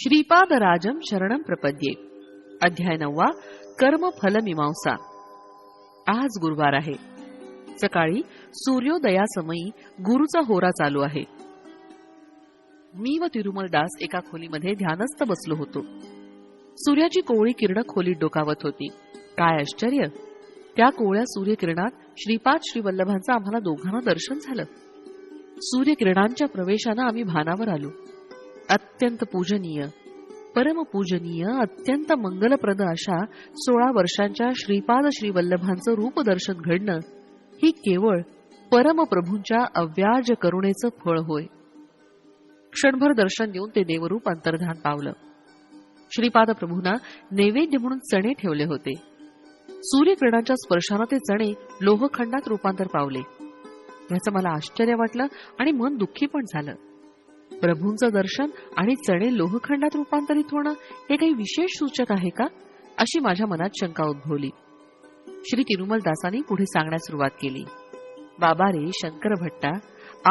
श्रीपादराजं शरणं प्रपद्ये. अध्याय 9. कर्मफलमीमांसा. आज गुरुवार आहे. सकाळी सूर्योदयासमयी गुरुचा होरा चालू आहे. मी व तिरुमलदास एका खोलीमध्ये ध्यानस्थ बसलो होतो. सूर्याची कोवळी किरणं खोलीत डोकावत होती. काय आश्चर्य! त्या कोवळ्या सूर्यकिरणात श्रीपाद श्रीवल्लभांचं आम्हाला दोघांना दर्शन झालं. सूर्यकिरणांच्या प्रवेशानं आम्ही भानावर आलो. अत्यंत पूजनीय, परमपूजनीय, अत्यंत मंगलप्रद अशा 16 वर्षांच्या श्रीपाद श्रीवल्लभांचं रूपदर्शन घडणं ही केवळ परमप्रभूंच्या अव्याज करुणेचं फळ होय. क्षणभर दर्शन देऊन ते देवरूप अंतर्धान पावलं. श्रीपाद प्रभूंना नैवेद्य म्हणून चणे ठेवले होते. सूर्यकिरणांच्या स्पर्शानं ते चणे लोहखंडात रूपांतर पावले. याचं मला आश्चर्य वाटलं आणि मन दुःखी पण झालं. प्रभूंचं दर्शन आणि चणे लोहखंडात रूपांतरित होणं हे काही विशेष सूचक आहे का, अशी माझ्या मनात शंका उद्भवली. श्री तिरुमलदासांनी पुढे सांगण्यास सुरुवात केली. बाबा रे शंकर भट्टा,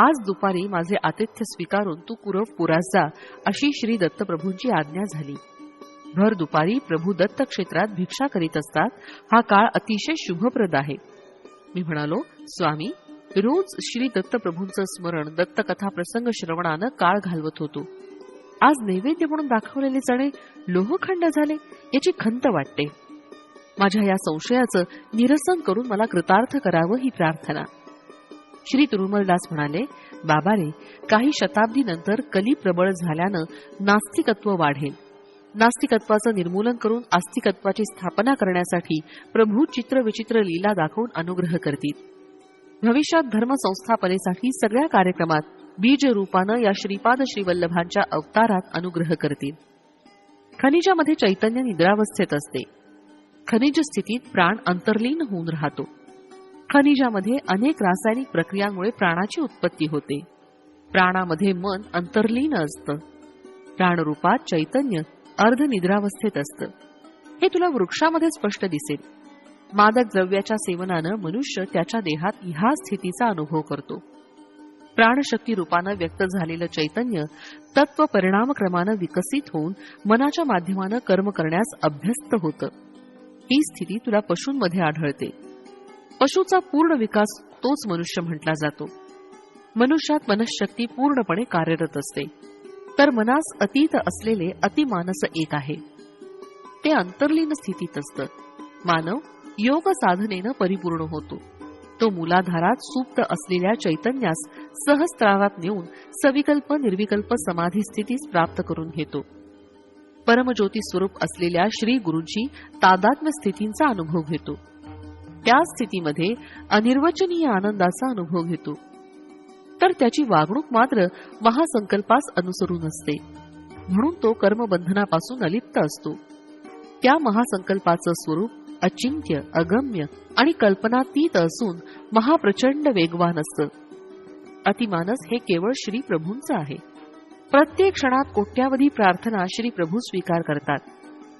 आज दुपारी माझे आतिथ्य स्वीकारून तू पुरास जा, अशी श्री दत्तप्रभूंची आज्ञा झाली. भर दुपारी प्रभू दत्त क्षेत्रात भिक्षा करीत असतात. हा काळ अतिशय शुभप्रद आहे. मी म्हणालो, स्वामी, रोज श्री दत्तप्रभूंचं स्मरण, दत्तकथा प्रसंग श्रवणानं काळ घालवत होतो. आज नैवेद्य म्हणून दाखवलेले चणे लोहखंड झाले, याची खंत वाटते. माझ्या या संशयाचं निरसन करून मला कृतार्थ करावं ही प्रार्थना. श्री तिरुमलदास म्हणाले, बाबा रे, काही शताब्दीनंतर कली प्रबळ झाल्यानं नास्तिकत्व वाढेल. नास्तिकत्वाचं निर्मूलन करून आस्तिकत्वाची स्थापना करण्यासाठी प्रभू चित्रविचित्र लीला दाखवून अनुग्रह करतील. भविष्यात धर्म संस्थापनेसाठी सगळ्या कार्यक्रमात बीज रूपानं या श्रीपाद श्रीवल्लभांच्या अवतारात अनुग्रह करतील. खनिजामध्ये चैतन्य निद्रावस्थेत असते. खनिज स्थितीत प्राण अंतर्लीन होऊन राहतो. खनिजामध्ये अनेक रासायनिक प्रक्रियांमुळे प्राणाची उत्पत्ती होते. प्राणामध्ये मन अंतर्लीन असतं. प्राणरूपात चैतन्य अर्धनिद्रावस्थेत असतं. हे तुला वृक्षामध्ये स्पष्ट दिसेल. मादक द्रव्याच्या सेवनानं मनुष्य त्याच्या देहात ह्या स्थितीचा अनुभव करतो. प्राणशक्ती रूपानं व्यक्त झालेलं चैतन्य तत्व परिणामक्रमानं विकसित होऊन मनाच्या माध्यमानं कर्म करण्यास अभ्यस्त होतं. ही स्थिती तुला पशूंमध्ये आढळते. पशूचा पूर्ण विकास तोच मनुष्य म्हटला जातो. मनुष्यात मनःशक्ती पूर्णपणे कार्यरत असते. तर मनास अतीत असलेले अतिमानस एक आहे. ते अंतर्लीन स्थितीत असतं. मानव योग साधनेनं परिपूर्ण होतो. तो मूलाधारात सुप्त असलेल्या चैतन्यास सहस्त्रारात नेऊन सविकल्प निर्विकल्प समाधी स्थितीस प्राप्त करून घेतो. परमज्योती स्वरूप असलेल्या श्री गुरूंची तादात्म्य स्थितींचा अनुभव घेतो. त्या स्थितीमध्ये अनिर्वचनीय आनंदाचा अनुभव घेतो. तर त्याची वागणूक मात्र महासंकल्पास अनुसरून असते. म्हणून तो कर्मबंधनापासून अलिप्त असतो. त्या महासंकल्पाचं स्वरूप अचिंत्य, अगम्य आणि कल्पनातीत असून महाप्रचंड वेगवान असतं. अतिमानस हे केवळ श्री प्रभूंचं आहे. प्रत्येक क्षणात कोट्यावधी प्रार्थना श्री प्रभू स्वीकार करतात.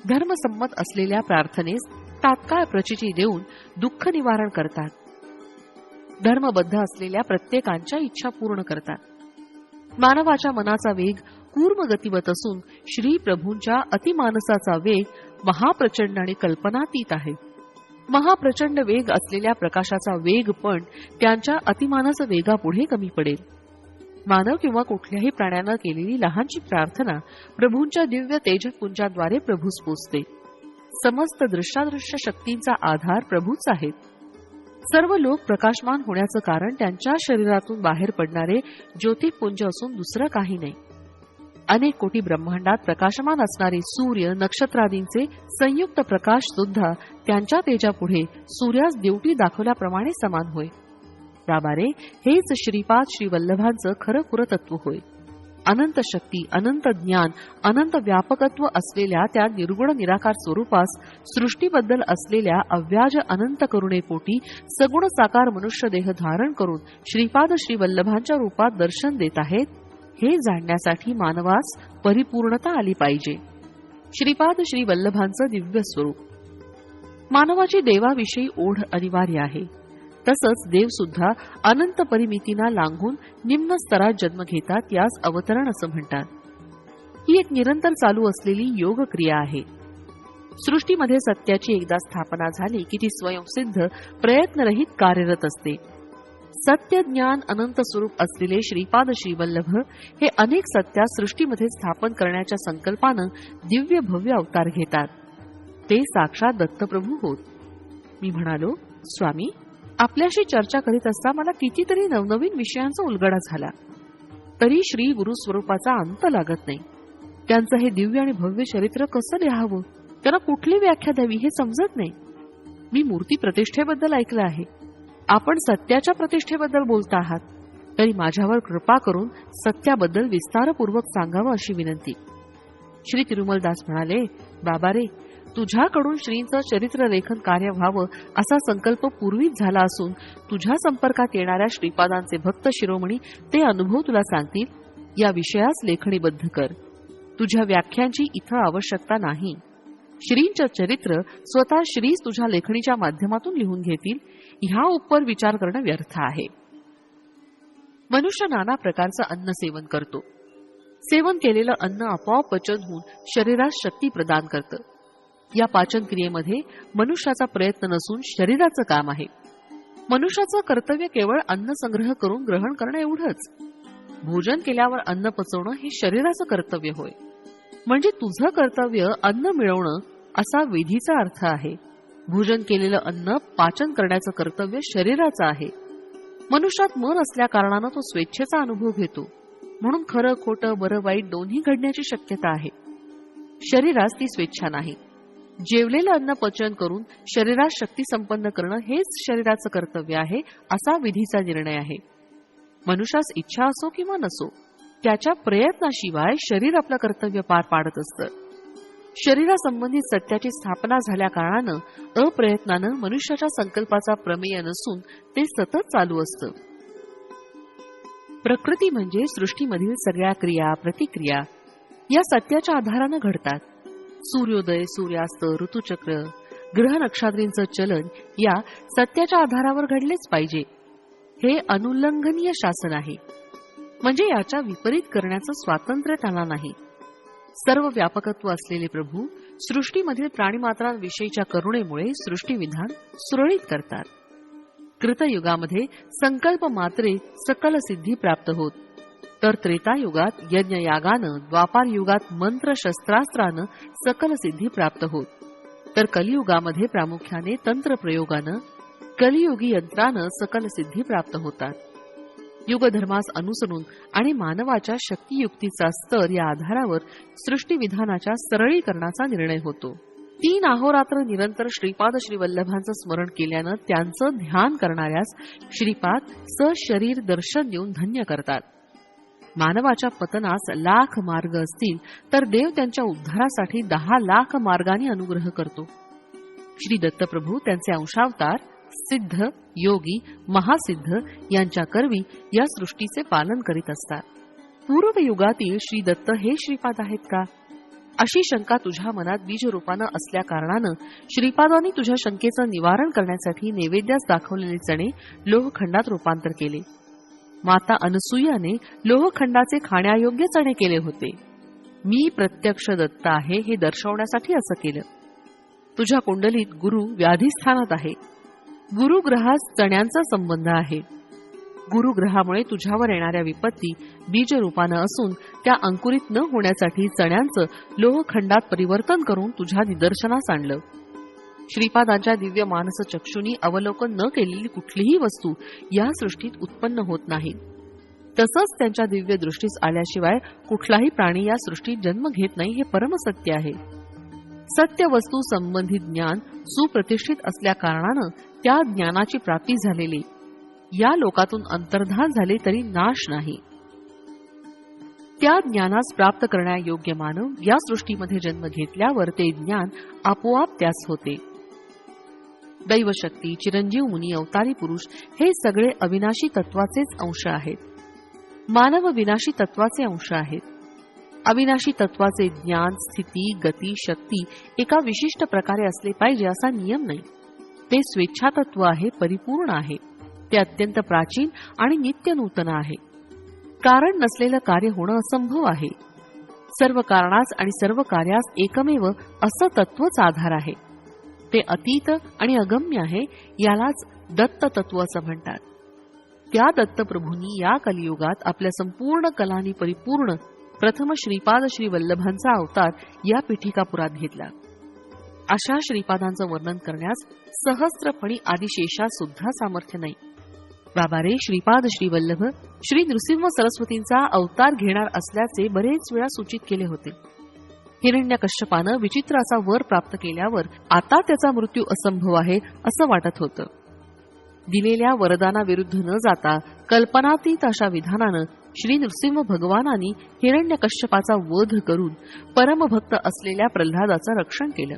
धर्मसंमत असलेल्या प्रार्थनेस तात्काळ प्रचिती देऊन दुःख निवारण करतात. धर्मबद्ध असलेल्या प्रत्येकांच्या इच्छा पूर्ण करतात. मानवाच्या मनाचा वेग कूर्म गतिवत असून श्री प्रभूंच्या अतिमानसाचा वेग महाप्रचंड आणि कल्पनातीत आहे. महाप्रचंड वेग असलेल्या प्रकाशाचा वेग पण त्यांच्या अतिमानस वेगापुढे कमी पडेल. मानव किंवा कुठल्याही प्राण्यानं केलेली लहानशी प्रार्थना प्रभूंच्या दिव्य तेजपुंजाद्वारे प्रभूस पोचते. समस्त दृश्यादृश्य शक्तींचा आधार प्रभूच आहेत. सर्व लोक प्रकाशमान होण्याचं कारण त्यांच्या शरीरातून बाहेर पडणारे ज्योतिपुंज असून दुसरं काही नाही. अनेक कोटी ब्रह्मांडात प्रकाशमान असणारे सूर्य, नक्षत्रादींचे संयुक्त प्रकाश सुद्धा त्यांच्या तेजापुढे सूर्यास देवटी दाखवल्याप्रमाणे समान होय. बाबा रे, हेच श्रीपाद श्रीवल्लभांचं खरं पुरतत्व होय. अनंत शक्ती, अनंत ज्ञान, अनंत व्यापकत्व असलेल्या त्या निर्गुण निराकार स्वरूपास सृष्टीबद्दल असलेल्या अव्याज अनंत करुणेपोटी सगुण साकार मनुष्य देह धारण करून श्रीपाद श्रीवल्लभांच्या रूपात दर्शन देत आहेत, हे जाणण्यासाठी मानवास परिपूर्णता आली पाहिजे. श्रीपाद श्रीवल्लभांचं दिव्य स्वरूप. मानवाची देवाविषयी ओढ अनिवार्य आहे. तसंच देव सुद्धा अनंत परिमितींना लांघून निम्न स्तरात जन्म घेतात. यास अवतरण असं म्हणतात. ही एक निरंतर चालू असलेली योग क्रिया आहे. सृष्टीमध्ये सत्याची एकदा स्थापना झाली की ती स्वयंसिद्ध प्रयत्नरहित कार्यरत असते. सत्य ज्ञान अनंत स्वरूप असलेले श्रीपाद श्रीवल्लभ हे अनेक सत्या सृष्टीमध्ये स्थापन करण्याच्या संकल्पानं दिव्य भव्य अवतार घेतात. ते साक्षात दत्तप्रभू होत. मी म्हणालो, स्वामी, आपल्याशी चर्चा करीत असता मला कितीतरी नवनवीन विषयांचा उलगडा झाला, तरी श्री गुरु स्वरूपाचा अंत लागत नाही. त्यांचं हे दिव्य आणि भव्य चरित्र कसं लिहावं, त्यांना कुठली व्याख्या द्यावी हे समजत नाही. मी मूर्ती प्रतिष्ठेबद्दल ऐकलं आहे, आपण सत्याच्या प्रतिष्ठेबद्दल बोलता आहात, तरी माझ्यावर कृपा करून सत्याबद्दल विस्तारपूर्वक सांगावं अशी विनंती. श्री तिरुमलदास म्हणाले, बाबा रे, तुझ्याकडून श्रींचं चरित्र लेखन कार्य व्हावं असा संकल्प पूर्वीच झाला असून तुझ्या संपर्कात येणाऱ्या श्रीपादांचे भक्त शिरोमणी ते अनुभव तुला सांगतील. या विषयास लेखणीबद्ध कर. तुझ्या व्याख्यांची इथं आवश्यकता नाही. श्रींचं चरित्र स्वतः श्रीच तुझ्या लेखणीच्या माध्यमातून लिहून घेतील. ह्या उपर विचार करणं व्यर्थ आहे. मनुष्य नाना प्रकारचं अन्न सेवन करतो. सेवन केलेलं अन्न आपोआप पचन होऊन शरीरास शक्ती प्रदान करतं. या पाचन क्रियेमध्ये मनुष्याचा प्रयत्न नसून शरीराचं काम आहे. मनुष्याचं कर्तव्य केवळ अन्न संग्रह करून ग्रहण करणं एवढंच. भोजन केल्यावर अन्न पचवणं हे शरीराचं कर्तव्य होय. म्हणजे तुझं कर्तव्य अन्न मिळवणं असा विधीचा अर्थ आहे. भोजन केलेलं अन्न पाचन करण्याचं कर्तव्य शरीराचं आहे. मनुष्यात मन असल्या कारणानं तो स्वेच्छेचा अनुभव घेतो, म्हणून खरं खोटं बरं वाईट दोन्ही घडण्याची शक्यता आहे. शरीरास ती स्वेच्छा नाही. जेवलेलं अन्न पचन करून शरीरास शक्ती संपन्न करणं हेच शरीराचं कर्तव्य आहे असा विधीचा निर्णय आहे. मनुष्यास इच्छा असो किंवा नसो, त्याच्या प्रयत्नाशिवाय शरीर आपलं कर्तव्य पार पाडत असतं. शरीरासंबंधित सत्याची स्थापना झाल्या कारणानं अप्रयत्नानं मनुष्याच्या संकल्पाचा प्रमेय नसून ते सतत चालू असतं. प्रकृती म्हणजे सृष्टीमधील सगळ्या क्रिया प्रतिक्रिया या सत्याच्या आधारानं घडतात. सूर्योदय सूर्यास्त ऋतुचक्र ग्रह नक्षत्रांचं चलन या सत्याच्या आधारावर घडलेच पाहिजे. हे अनुल्लंघनीय शासन आहे. म्हणजे याच्या विपरीत करण्याचं स्वातंत्र्य त्यांना नाही. सर्व व्यापकत्व असलेले प्रभू सृष्टीमधील प्राणीमात्रांविषयीच्या करुणेमुळे सृष्टीविधान सुरळीत करतात. कृतयुगामध्ये संकल्प मात्रे सकल सिद्धी प्राप्त होत, तर त्रेतायुगात यज्ञयागानं, द्वापार युगात मंत्र शस्त्रास्त्रानं सकल सिद्धी प्राप्त होत, तर कलियुगामध्ये प्रामुख्याने तंत्र प्रयोगानं कलियुगी यंत्रानं सकल सिद्धी प्राप्त होतात. युगधर्मास अनुसरून आणि मानवाच्या शक्तियुक्तीचा स्तर या आधारावर सृष्टीविधानाच्या सरळीकरणाचा निर्णय होतो. 3 अहोरात्र निरंतर श्रीपाद श्रीवल्लभांचं स्मरण केल्यानं त्यांचं ध्यान करणाऱ्यास श्रीपाद सशरीर दर्शन देऊन धन्य करतात. मानवाच्या पतनास लाख मार्ग असतील तर देव त्यांच्या उद्धारासाठी 10 लाख मार्गांनी अनुग्रह करतो. श्री दत्तप्रभू त्यांचे अंशावतार सिद्ध योगी महासिद्ध यांच्या करवी या सृष्टीचे पालन करीत असतात. पूर्व युगातील श्री दत्त हे श्रीपाद आहेत का, अशी शंका तुझ्या मनात बीजरूपानं असल्या कारणानं श्रीपादांनी तुझ्या शंकेचं निवारण करण्यासाठी नैवेद्यास दाखवलेले चणे लोहखंडात रूपांतर केले. माता अनसूयाने लोहखंडाचे खाण्यायोग्य चणे केले होते. मी प्रत्यक्ष दत्त आहे हे दर्शवण्यासाठी असं केलं. तुझ्या कुंडलीत गुरु व्याधिस्थानात आहे. गुरुग्रहास चण्यांचा संबंध आहे. गुरुग्रहामुळे तुझ्यावर येणाऱ्या विपत्ती बीजरूपानं असून त्या अंकुरित न होण्यासाठी चण्यांचं लोहखंडात परिवर्तन करून तुझ्या निदर्शनास आणलं. श्रीपादांच्या दिव्य मानस चक्षुनी अवलोकन न केलेली कुठलीही वस्तू या सृष्टीत उत्पन्न होत नाही. तसंच त्यांच्या दिव्य दृष्टीस आल्याशिवाय कुठलाही प्राणी या सृष्टीत जन्म घेत नाही हे परमसत्य आहे. सत्य वस्तू संबंधित ज्ञान सुप्रतिष्ठित असल्या कारणानं त्या ज्ञानाची प्राप्ती झालेली या लोकातून अंतर्धान झाले तरी नाश नाही. त्या ज्ञानास प्राप्त करण्यायोग्य मानव या सृष्टीमध्ये जन्म घेतल्यावर ते ज्ञान आपोआप त्यास होते. दैवशक्ती चिरंजीव मुनी अवतारी पुरुष हे सगळे अविनाशी तत्वाचेच अंश आहेत. मानव विनाशी तत्वाचे अंश आहेत. अविनाशी तत्वाचे ज्ञान स्थिती गती शक्ती एका विशिष्ट प्रकारे असले पाहिजे असा नियम नाही. ते स्वेच्छातत्व आहे, परिपूर्ण आहे. ते अत्यंत प्राचीन आणि नित्य नूतन आहे. कारण नसलेलं कार्य होणं असंभव आहे. सर्व कारणास आणि सर्व कार्यास एकमेव असं तत्वच आधार आहे. ते अतीत आणि अगम्य आहे. यालाच दत्त तत्व असं म्हणतात. त्या दत्तप्रभूंनी या कलियुगात आपल्या संपूर्ण कलांनी परिपूर्ण प्रथम श्रीपाद श्री वल्लभांचा अवतार या पीठिकापुरात घेतला. अशा श्रीपादांचं वर्णन करण्यास सहस्त्रफणी आदिशेषात सुद्धा सामर्थ्य नाही. बाबा रे, श्रीपाद श्री वल्लभ श्री नृसिंह सरस्वतींचा अवतार घेणार असल्याचे बरेच वेळा सूचित केले होते. हिरण्यकश्यपानं विचित्र असा वर प्राप्त केल्यावर आता त्याचा मृत्यू असंभव आहे असं वाटत होतं. दिलेल्या वरदानाविरुद्ध न जाता कल्पनातीत अशा विधानानं श्री नृसिंह भगवानांनी हिरण्यकश्यपाचा वध करून परमभक्त असलेल्या प्रल्हादाचं रक्षण केलं.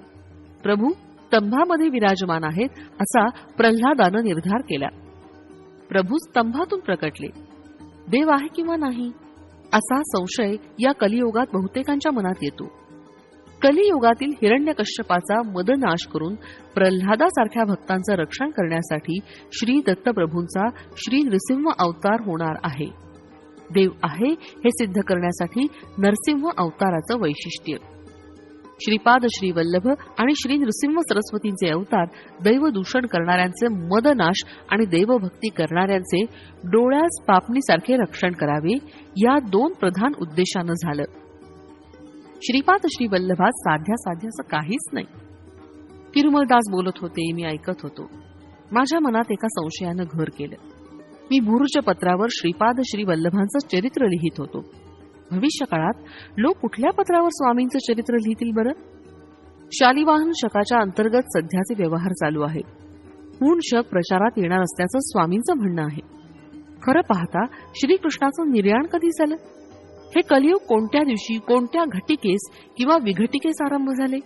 प्रभू स्तंभामध्ये विराजमान आहेत असा प्रल्हादानं निर्धार केला. प्रभू स्तंभातून प्रकटले. देव आहे किंवा नाही असा संशय या कलियुगात बहुतेकांच्या मनात येतो. कलियुगातील हिरण्यकश्यपाचा मदनाश करून प्रल्हादासारख्या भक्तांचं रक्षण करण्यासाठी श्री दत्तप्रभूंचा श्री नृसिंह अवतार होणार आहे. देव आहे हे सिद्ध करण्यासाठी नरसिंह अवताराचं वैशिष्ट्य. श्रीपाद श्री वल्लभ आणि श्री नृसिंह सरस्वतींचे अवतार दैवदूषण करणाऱ्यांचे मदनाश आणि देवभक्ती करणाऱ्यांचे डोळ्यास पापणीसारखे रक्षण करावे या दोन प्रधान उद्देशानं झालं. श्रीपाद श्री वल्लभात साध्या असं काहीच नाही. तिरुमलदास बोलत होते, मी ऐकत होतो. माझ्या मनात एका संशयानं घर केलं. मी बुर्ज पत्रावर श्रीपाद श्री वल्लभांचं चरित्र लिहित होतो. भविष्य काळात लोक कुठल्या पत्रावर स्वामींचं चरित्र लिहितील बरं? शालिवाहन शकाच्या अंतर्गत सध्याचे व्यवहार चालू आहे. पूर्ण शक प्रचारात येणार असल्याचं स्वामींचं म्हणणं आहे. खरं पाहता श्रीकृष्णाचं निर्याण कधी झालं? हे कलियुग कोणत्या दिवशी, कोणत्या घटिकेस किंवा विघटिकेस आरंभ झाले?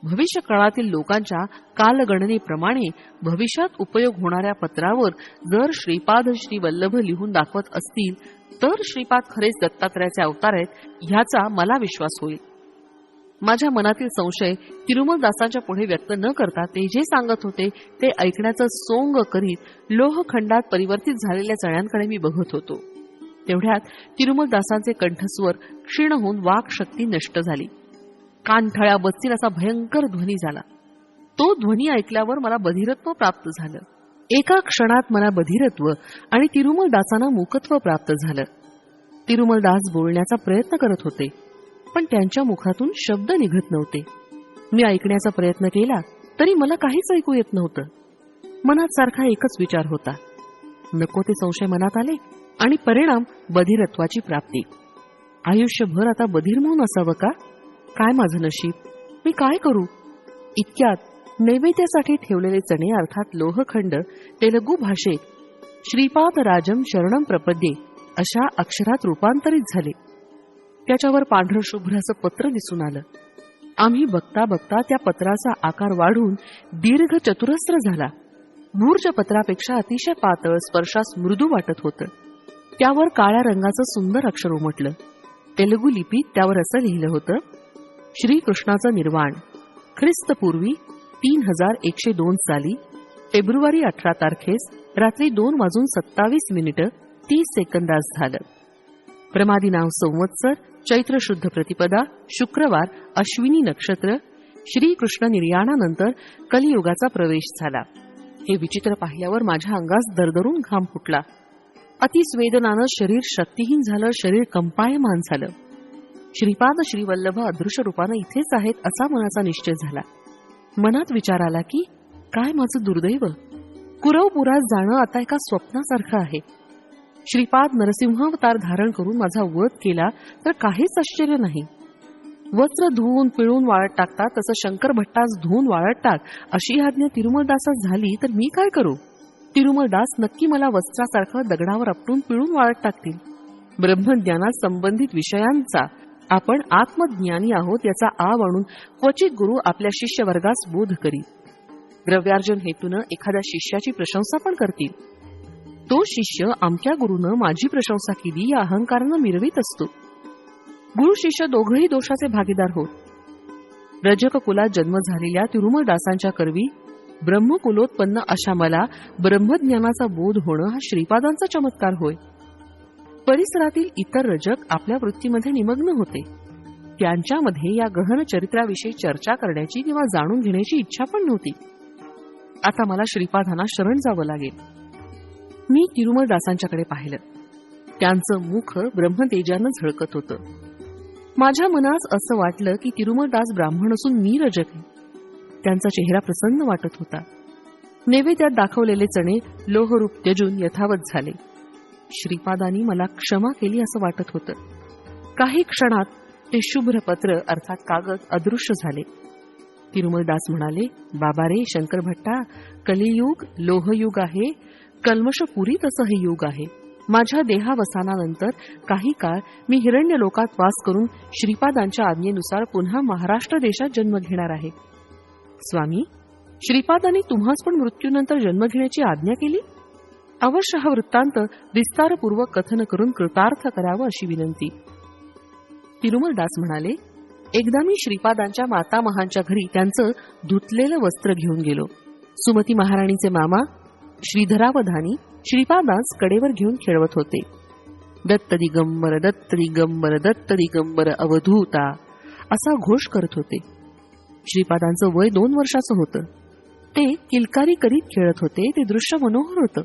भविष्य काळातील लोकांच्या कालगणनेप्रमाणे भविष्यात उपयोग होणाऱ्या पत्रावर जर श्रीपाद श्री वल्लभ लिहून दाखवत असतील तर श्रीपाद खरेच दत्तात्रयाचे अवतार आहेत ह्याचा मला विश्वास होईल. माझ्या मनातील संशय तिरुमलदासांच्या पुढे व्यक्त न करता ते जे सांगत होते ते ऐकण्याचं सोंग करीत लोहखंडात परिवर्तित झालेल्या चण्यांकडे मी बघत होतो. तेवढ्यात तिरुमलदासांचे कंठस्वर क्षीण होऊन वाक शक्ती नष्ट झाली. कानठळ्या बसतील असा भयंकर ध्वनी झाला. तो ध्वनी ऐकल्यावर मला बधिरत्व प्राप्त झालं. एका क्षणात मला बधिरत्व आणि तिरुमलदासांना मूकत्व प्राप्त झालं. तिरुमलदास बोलण्याचा प्रयत्न करत होते पण त्यांच्या मुखातून शब्द निघत नव्हते. मी ऐकण्याचा प्रयत्न केला तरी मला काहीच ऐकू येत नव्हतं. मनात सारखा एकच विचार होता. नको ते संशय मनात आले आणि परिणाम बधिरत्वाची प्राप्ती. आयुष्यभर आता बधिर म्हणून असावं का? काय माझं नशीब? मी काय करू? इतक्यात नैवेद्यासाठी ठेवलेले चणे अर्थात लोहखंड तेलुगू भाषेत श्रीपाद राजम शरणम प्रपद्ये अशा अक्षरात रूपांतरित झाले. त्याच्यावर पांढरं शुभ्र असं पत्र दिसून आलं. आम्ही बघता बघता त्या पत्राचा आकार वाढून दीर्घ चतुरस्र झाला. भूर्ज पत्रापेक्षा अतिशय पातळ, स्पर्शास मृदू वाटत होतं. त्यावर काळ्या रंगाचं सुंदर अक्षर उमटलं. तेलुगू लिपीत त्यावर असं लिहिलं होतं, श्रीकृष्णाचं निर्वाण ख्रिस्तपूर्वी 3102 साली फेब्रुवारी 18 तारखेस रात्री 2:27 झालं. प्रमादी नाव संवत्सर, चैत्र शुद्ध प्रतिपदा, शुक्रवार, अश्विनी नक्षत्र. श्रीकृष्ण निर्याणानंतर कलियुगाचा प्रवेश झाला. हे विचित्र पाहिल्यावर माझ्या अंगास दरदरून घाम फुटला. अतिस्वेदनानं शरीर शक्तिहीन झालं, शरीर कंपायमान झालं. श्रीपाद श्री वल्लभ अदृश्य रूपानं इथेच आहेत असा मनाचा निश्चय झाला. मनात विचार आला की काय माझं दुर्दैव, कुरवपुरात जाणं आता एका स्वप्नासारखं आहे. श्रीपाद नरसिंहावतार धारण करून माझा वध केला तर काहीच आश्चर्य नाही. वस्त्र धुवून पिळून वाळत टाकतात तसं शंकर भट्टास धुवून वाळत टाक अशी आज्ञा तिरुमलदासास झाली तर मी काय करू? तिरुमलदास नक्की मला वस्त्रासारखं दगडावर आपटून पिळून वाळत टाकतील. ब्रह्मज्ञानात संबंधित विषयांचा आपण आत्मज्ञानी आहोत याचा आव आणून क्वचित गुरु आपल्या शिष्यवर्गास बोध करीत. द्रव्यार्जन हेतूनं एखाद्या शिष्याची प्रशंसा पण करतील. तो शिष्य आमच्या गुरुनं माझी प्रशंसा केली या अहंकारानं मिरवीत असतो. गुरु शिष्य दोघंही दोषाचे भागीदार होत. रजक कुलात जन्म झालेल्या तिरुमलदासांच्या करवी ब्रह्मकुलोत्पन्न अशा मला ब्रह्मज्ञानाचा बोध होणं हा श्रीपादांचा चमत्कार होय. परिसरातील इतर रजक आपल्या वृत्तीमध्ये निमग्न होते. त्यांच्यामध्ये या गहन चरित्राविषयी चर्चा करण्याची किंवा जाणून घेण्याची इच्छा पण नव्हती. आता मला श्रीपादांना शरण जावं लागेल. मी तिरुमलदासांच्याकडे पाहिलं. त्यांचं मुख ब्रह्मतेजानं झळकत होतं. माझ्या मनास असं वाटलं की तिरुमलदास ब्राह्मण असून मी रजक आहे. त्यांचा चेहरा प्रसन्न वाटत होता. नैवेद्यात दाखवलेले चणे लोहरूप त्यजून यथावत झाले. श्रीपादांनी मला क्षमा केली असं वाटत होतं. काही क्षणात ते शुभ्र पत्र अर्थात कागद अदृश्य झाले. तिरुमलदास म्हणाले, बाबा रे शंकर भट्टा, कलियुग लोहयुग आहे, कल्मषपुरी तसं हे युग आहे. माझ्या देहावसानानंतर काही काळ मी हिरण्य लोकात वास करून श्रीपादांच्या आज्ञेनुसार पुन्हा महाराष्ट्र देशात जन्म घेणार आहे. स्वामी, श्रीपादांनी तुम्हास पण मृत्यूनंतर जन्म घेण्याची आज्ञा केली. अवश्य हा वृत्तांत विस्तारपूर्वक कथन करून कृतार्थ करावं अशी विनंती. तिरुमलदास म्हणाले, एकदा मी श्रीपादांच्या मातामहांच्या घरी त्यांचं धुतलेलं वस्त्र घेऊन गेलो. सुमती महाराणीचे मामा श्रीधरावधानी श्रीपादांस कडेवर घेऊन खेळवत होते. दत्त दिगंबर दत्त दिगंबर दत्त दिगंबर अवधूता असा घोष करत होते. श्रीपादांचं वय 2 वर्षाचं होतं. ते किलकारी करीत खेळत होते. ते दृश्य मनोहर होतं.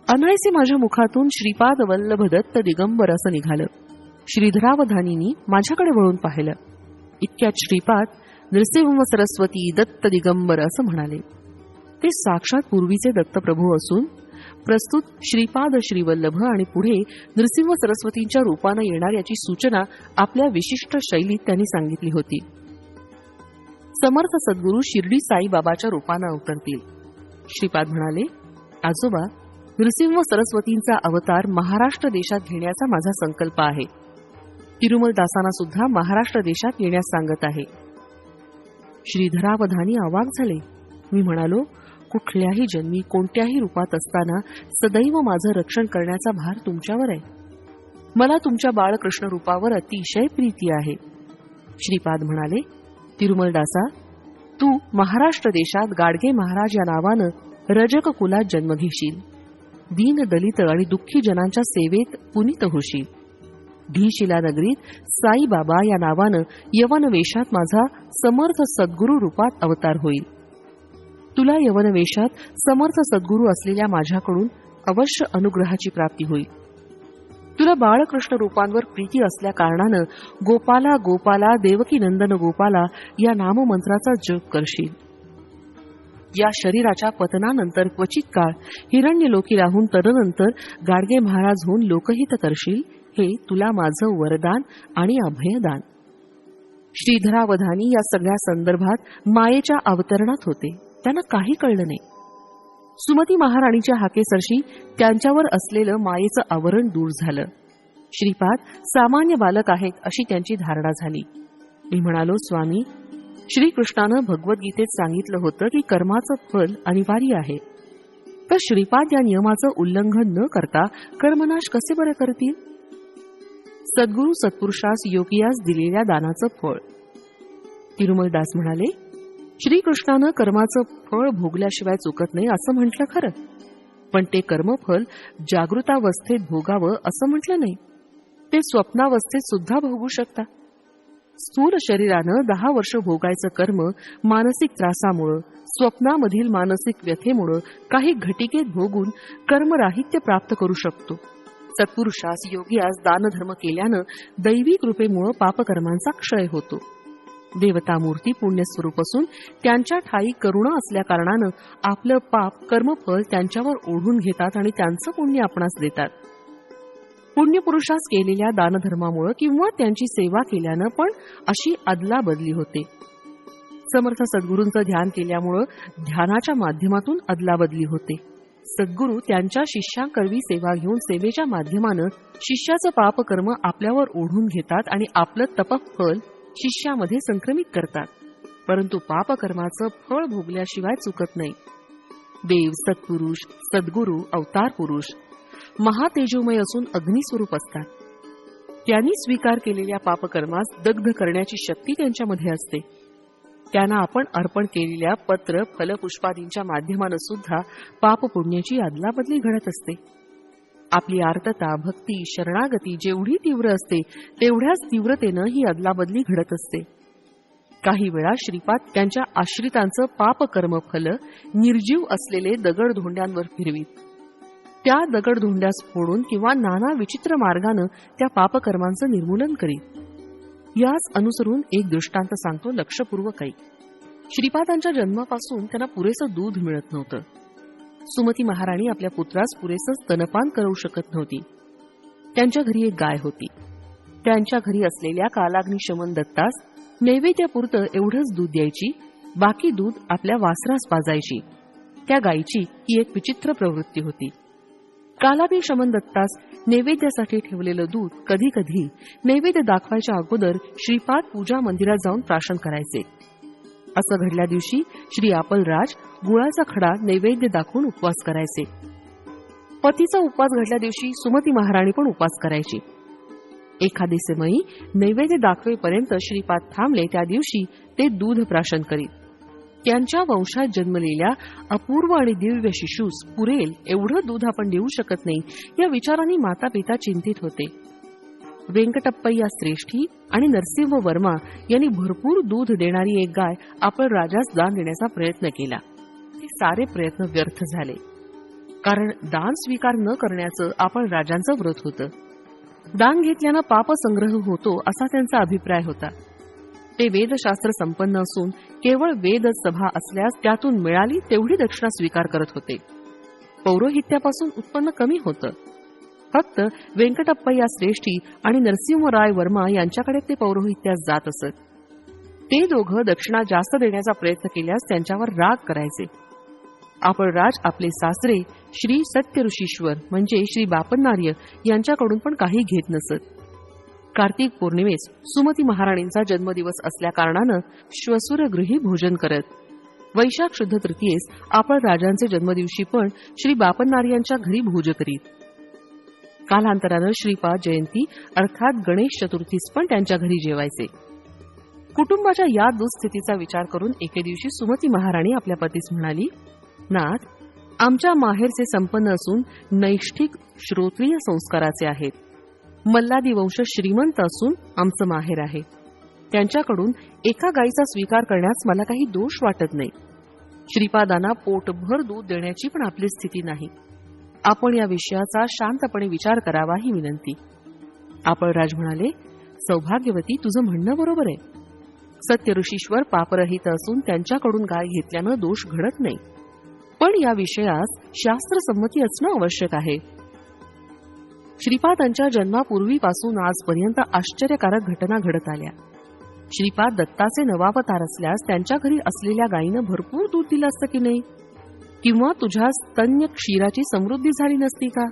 अनायसे माझ्या मुखातून श्रीपाद वल्लभ दत्त दिगंबर असं निघालं. श्रीधरावधानींनी माझ्याकडे वळून पाहिलं. इतक्यात श्रीपाद नृसिंह सरस्वती दत्त दिगंबर असं म्हणाले. ते साक्षात पूर्वीचे दत्तप्रभू असून प्रस्तुत श्रीपाद श्रीवल्लभ आणि पुढे नृसिंह सरस्वतींच्या रूपानं येणार याची सूचना आपल्या विशिष्ट शैलीत त्यांनी सांगितली होती. समर्थ सद्गुरू शिर्डी साईबाबाच्या रूपानं अवतरतील. श्रीपाद म्हणाले, आजोबा, नृसिंह सरस्वतींचा अवतार महाराष्ट्र देशात घेण्याचा माझा संकल्प आहे. तिरुमलदासांना सुद्धा महाराष्ट्र देशात येण्यास सांगत आहे. श्रीधरावधानी अवाक झाले. मी म्हणालो, कुठल्याही जन्मी कोणत्याही रूपात असताना सदैव माझं रक्षण करण्याचा भार तुमच्यावर आहे. मला तुमच्या बाळकृष्ण रूपावर अतिशय प्रीती आहे. श्रीपाद म्हणाले, तिरुमलदासा, तू महाराष्ट्र देशात गाडगे महाराज या नावानं रजक कुलात जन्म घेशील. दीन दलित आणि दुःखी जनांच्या सेवेत पुनीत होशील. ढीशिला नगरीत साईबाबा या नावानं यवन वेशात माझा समर्थ सद्गुरू रूपात अवतार होईल. तुला यवन वेशात समर्थ सद्गुरू असलेल्या माझ्याकडून अवश्य अनुग्रहाची प्राप्ती होईल. तुला बाळकृष्ण रूपांवर प्रीती असल्या कारणानं गोपाला गोपाला देवकी नंदन गोपाला या नाममंत्राचा जप करशील. या शरीराच्या पतनानंतर क्वचित काळ हिरण्यलोकी राहून तदनंतर गाडगे महाराज होऊन लोकहित करशील. हे तुला माझं वरदान आणि अभयदान. श्रीधरावधानी या सगळ्या संदर्भात मायेच्या अवतरणात होते. त्यांना काही कळलं नाही. सुमती महाराणीच्या हाकेसरशी त्यांच्यावर असलेलं मायेचं आवरण दूर झालं. श्रीपाद सामान्य बालक आहेत अशी त्यांची धारणा झाली. मी म्हणालो, स्वामी, श्रीकृष्णानं भगवद्गीतेत सांगितलं होतं की कर्माचं फल अनिवार्य आहे. तर श्रीपाद या नियमाचं उल्लंघन न करता कर्मनाश कसे बरं करतील? सद्गुरू सत्पुरुषास योगियास दिलेल्या दानाचं फळ. तिरुमलदास म्हणाले, श्रीकृष्णानं कर्माचं फळ भोगल्याशिवाय चुकत नाही असं म्हटलं खरं, पण ते कर्मफल जागृतावस्थेत भोगावं असं म्हटलं नाही. ते स्वप्नावस्थेत सुद्धा भोगू शकता. स्थूल शरीरानं 10 वर्ष भोगायचं कर्म मानसिक त्रासामुळं, स्वप्नामधील मानसिक व्यथेमुळं काही घटिकेत भोगून कर्मराहित्य प्राप्त करू शकतो. सत्पुरुषास योगियास दानधर्म केल्यानं दैवी कृपेमुळं पापकर्मांचा क्षय होतो. देवतामूर्ती पुण्यस्वरूप असून त्यांच्या ठाई करुणा असल्या कारणानं आपलं पाप कर्मफल त्यांच्यावर ओढून घेतात आणि त्यांचं पुण्य आपणास देतात. पुण्यपुरुषास केलेल्या दानधर्मामुळे किंवा त्यांची सेवा केल्यानं पण अशी अदलाबदली होते. समर्थ सद्गुरूंचं ध्यान केल्यामुळं ध्यानाच्या माध्यमातून अदलाबदली होते. सद्गुरू त्यांच्या शिष्यांकरवी सेवा घेऊन सेवेच्या माध्यमानं शिष्याचं पापकर्म आपल्यावर ओढून घेतात आणि आपलं तपफल शिष्यामध्ये संक्रमित करतात. परंतु पापकर्माचं फळ भोगल्याशिवाय चुकत नाही. देव, सत्पुरुष, सद्गुरू, अवतार पुरुष महातेजोमय असून अग्निस्वरूप असतात. त्यांनी स्वीकार केलेल्या पापकर्मास दग्ध करण्याची शक्ती त्यांच्यामध्ये असते. त्यांना आपण अर्पण केलेल्या पत्र, फल, पुष्पादींच्या माध्यमानं सुद्धा पापपुण्याची अदलाबदली घडत असते. आपली आर्तता, भक्ती, शरणागती जेवढी तीव्र असते तेवढ्याच तीव्रतेनं ही अदलाबदली घडत असते. काही वेळा श्रीपाद त्यांच्या आश्रितांचं पापकर्मफल निर्जीव असलेले दगडधोंड्यांवर फिरवीत. त्या दगडधोंड्यास फोडून किंवा नाना विचित्र मार्गानं त्या पापकर्मांचं निर्मूलन करीत. याच अनुसरून एक दृष्टांत सांगतो लक्षपूर्वक ऐक. श्रीपादांच्या जन्मापासून त्यांना पुरेसं दूध मिळत नव्हतं. सुमती महाराणी आपल्या पुत्रास पुरेसं स्तनपान करू शकत नव्हती. त्यांच्या घरी एक गाय होती. त्यांच्या घरी असलेल्या कालाग्नी शमन दत्तास नैवेद्यापुरतं एवढंच दूध द्यायची, बाकी दूध आपल्या वासरास पाजायची. त्या गायीची ही एक विचित्र प्रवृत्ती होती. कालाग्नी शमन दत्तास नैवेद्यासाठी ठेवलेलं दूध कधी कधी नैवेद्य दाखवायच्या अगोदर श्रीपाद पूजा मंदिरात जाऊन प्राशन करायचे. असं घडल्या दिवशी श्री आपलराज गुळाचा खडा नैवेद्य दाखवून उपवास करायचे. पतीचा उपवास घडल्या दिवशी सुमती महाराणी पण उपवास करायची. एकादशीमयी नैवेद्य दाखवेपर्यंत श्रीपाद थांबले त्या दिवशी ते दूध प्राशन करीत. त्यांच्या वंशात जन्मलेल्या अपूर्व आणि दिव्य शिशूस पुरेल एवढं दूध आपण देऊ शकत नाही या विचारांनी माता पिता चिंतित होते. वेंकटप्पय्या श्रेष्ठी आणि नरसिंह वर्मा यांनी भरपूर दूध देणारी एक गाय आपण राजास दान देण्याचा प्रयत्न केला. ते सारे प्रयत्न व्यर्थ झाले, कारण दान स्वीकार न करण्याचं आपण राजांचं व्रत होतं. दान घेतल्यानं पाप संग्रह होतो असा त्यांचा अभिप्राय होता. ते वेदशास्त्र संपन्न असून केवळ वेद सभा असल्यास त्यातून मिळाली तेवढी दक्षिणा स्वीकार करत होते. पौरोहित्यापासून उत्पन्न कमी होतं. फक्त वेंकटप्पय्या श्रेष्ठी आणि नरसिंहराय वर्मा यांच्याकडे ते पौरोहित्यास जात असत. ते दोघं दक्षिणा जास्त देण्याचा प्रयत्न केल्यास त्यांच्यावर राग करायचे. आपळराज आपले सासरे श्री सत्यऋषीश्वर म्हणजे श्री बापन्नार्य यांच्याकडून पण काही घेत नसत. कार्तिक पौर्णिमेस सुमती महाराणींचा जन्मदिवस असल्या कारणानं श्वसुरगृही भोजन करत. वैशाख शुद्ध तृतीयेस आपळराजांचे जन्मदिवशी पण श्री बापन्नार्यांच्या घरी भोज करीत. कालांतरानं श्रीपाद जयंती अर्थात गणेश चतुर्थीस पण त्यांच्या घरी जेवायचे. कुटुंबाच्या या दुःस्थितीचा विचार करून एके दिवशी सुमती महाराणी आपल्या पतीस म्हणाली, नाथ, आमच्या माहेरचे संपन्न असून नैष्ठिक श्रोत्रीय संस्काराचे आहेत. मल्लादी वंश श्रीमंत असून आमचं माहेर आहे. त्यांच्याकडून एका गायीचा स्वीकार करण्यास मला काही दोष वाटत नाही. श्रीपादांना पोटभर दूध देण्याची पण आपली स्थिती नाही. आपण या विषयाचा शांतपणे विचार करावा ही विनंती. आपळराज म्हणाले, सौभाग्यवती, तुझं म्हणणं बरोबर आहे. सत्य ऋषीश्वर पापरहित असून त्यांच्याकडून गाय घेतल्यानं दोष घडत नाही. पण या विषयास शास्त्रसंमती असणं आवश्यक आहे. श्रीपादांच्या जन्मापूर्वीपासून आजपर्यंत आश्चर्यकारक घटना घडत आल्या. श्रीपाद दत्ताचे नवावतार असल्यास त्यांच्या घरी असलेल्या गायीनं भरपूर दूध दिलं असतं की नाही? किंवा तुझ्या स्तन्य क्षीराची समृद्धी झाली नसती का?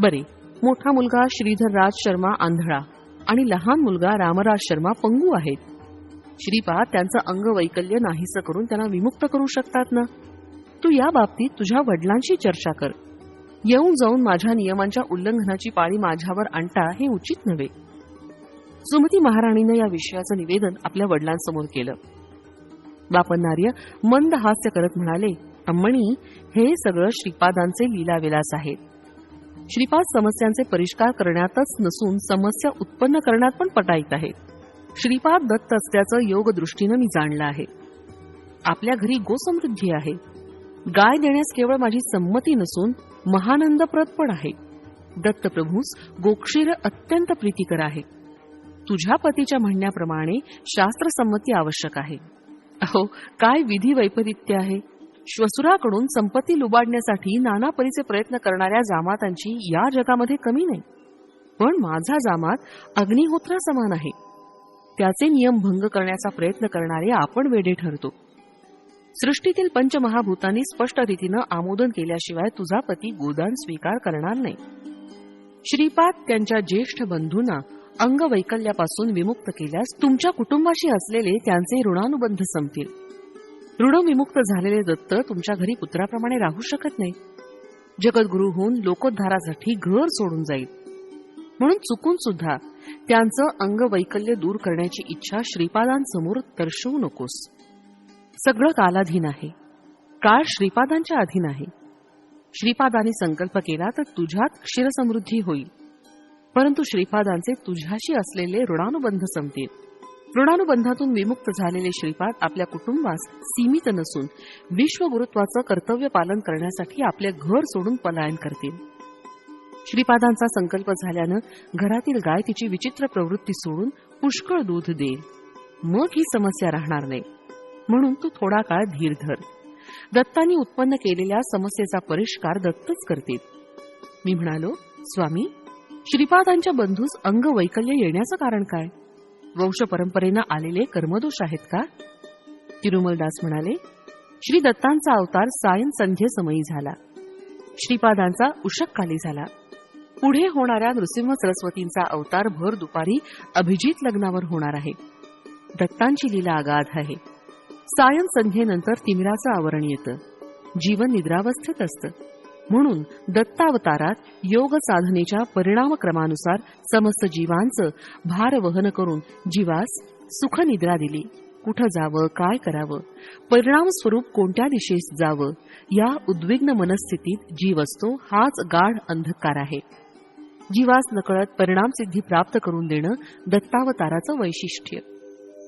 बरे, मोठा मुलगा श्रीधरराज शर्मा आंधळा आणि लहान मुलगा रामराज शर्मा पंगू आहेत. श्रीपाद त्यांचं अंगवैकल्य नाहीसं करून त्यांना विमुक्त करू शकतात ना? तू या बाबतीत तुझ्या वडिलांशी चर्चा कर. येऊन जाऊन माझ्या नियमांच्या उल्लंघनाची पाळी माझ्यावर आणता हे उचित नव्हे. सुमती महाराणीनं या विषयाचं निवेदन आपल्या वडिलांसमोर केलं. बापन्नार्य मंद हास्य करत म्हणाले, अम्मणी, हे सगळं श्रीपादांचे लीलाविलास आहेत. श्रीपाद समस्यांचे परिष्कार करण्यातच नसून समस्या उत्पन्न करण्यात पण पटाईत आहेत. श्रीपाद दत्त असल्याचं योग दृष्टीनं मी जाणलं आहे. आपल्या घरी गोसमृद्धी आहे. गाय देण्यास केवळ माझी संमती नसून महानंदप्रद पण आहे. दत्तप्रभूस गोक्षीर अत्यंत प्रीतिकर आहे. तुझ्या पतीच्या म्हणण्याप्रमाणे शास्त्रसंमती आवश्यक आहे. अहो, काय विधी वैपरीत्य आहे. श्वसुराकडून संपत्ती लुबाडण्यासाठी नाना परीचे प्रयत्न करणाऱ्या जामातांची या जगामध्ये कमी नाही. पण माझा जामात अग्निहोत्रा समान आहे. त्याचे नियम भंग करण्याचा प्रयत्न करणारे आपण वेडे ठरतो. सृष्टीतील पंचमहाभूतांनी स्पष्ट रीतीनं आमोदन केल्याशिवाय तुझा पती गोदान स्वीकार करणार नाही. श्रीपाद त्यांच्या ज्येष्ठ बंधूंना अंगवैकल्यापासून विमुक्त केल्यास तुमच्या कुटुंबाशी असलेले त्यांचे ऋणानुबंध संपतील. ऋणविमुक्त झालेले दत्त तुमच्या घरी पुत्राप्रमाणे राहू शकत नाही. जगद्गुरु होऊन लोकोद्धारासाठी घर सोडून जाईल. म्हणून चुकून सुद्धा त्यांचं अंगवैकल्य दूर करण्याची इच्छा श्रीपादांसमोर दर्शवू नकोस. सगळं कालाधीन आहे. काळ श्रीपादांच्या अधीन आहे. श्रीपादांनी संकल्प केला तर तुझ्यात क्षीरसमृद्धी होईल, परंतु श्रीपादांचे तुझ्याशी असलेले ऋणानुबंध संपतील. ऋणानुबंधातून विमुक्त झालेले श्रीपाद आपल्या कुटुंबास सीमित नसून विश्वगुरुत्वाचं कर्तव्य पालन करण्यासाठी आपले घर सोडून पलायन करतील. श्रीपादांचा संकल्प झाल्यानं घरातील गाय तिची विचित्र प्रवृत्ती सोडून पुष्कळ दूध देईल. मग ही समस्या राहणार नाही. म्हणून तू थोडा काळ धीर धर. दत्तांनी उत्पन्न केलेल्या समस्येचा परिष्कार दत्तच करतील. मी म्हणालो, स्वामी, श्रीपादांच्या बंधूस अंगवैकल्य येण्याचं कारण काय? वंश परंपरेनं आलेले कर्मदोष आहेत का? तिरुमलदास म्हणाले, श्री दत्तांचा अवतार सायं संध्ये समयी झाला. श्रीपादांचा उषक्काली झाला. पुढे होणाऱ्या नृसिंह सरस्वतींचा अवतार भर दुपारी अभिजित लग्नावर होणार आहे. दत्तांची लीला अगाध आहे. सायं संध्येनंतर तिमिराचं आवरण येतं. जीवन निद्रावस्थेत असतं. म्हणून दत्तावतारात योग साधनेच्या परिणामक्रमानुसार समस्त जीवांचं भार वहन करून जीवास सुखनिद्रा दिली. कुठं जावं, काय करावं, परिणाम स्वरूप कोणत्या दिशेस जावं, या उद्विग्न मनस्थितीत जीव असतो. हाच गाढ अंधकार आहे. जीवास नकळत परिणामसिद्धी प्राप्त करून देणं दत्तावताराचं वैशिष्ट्य.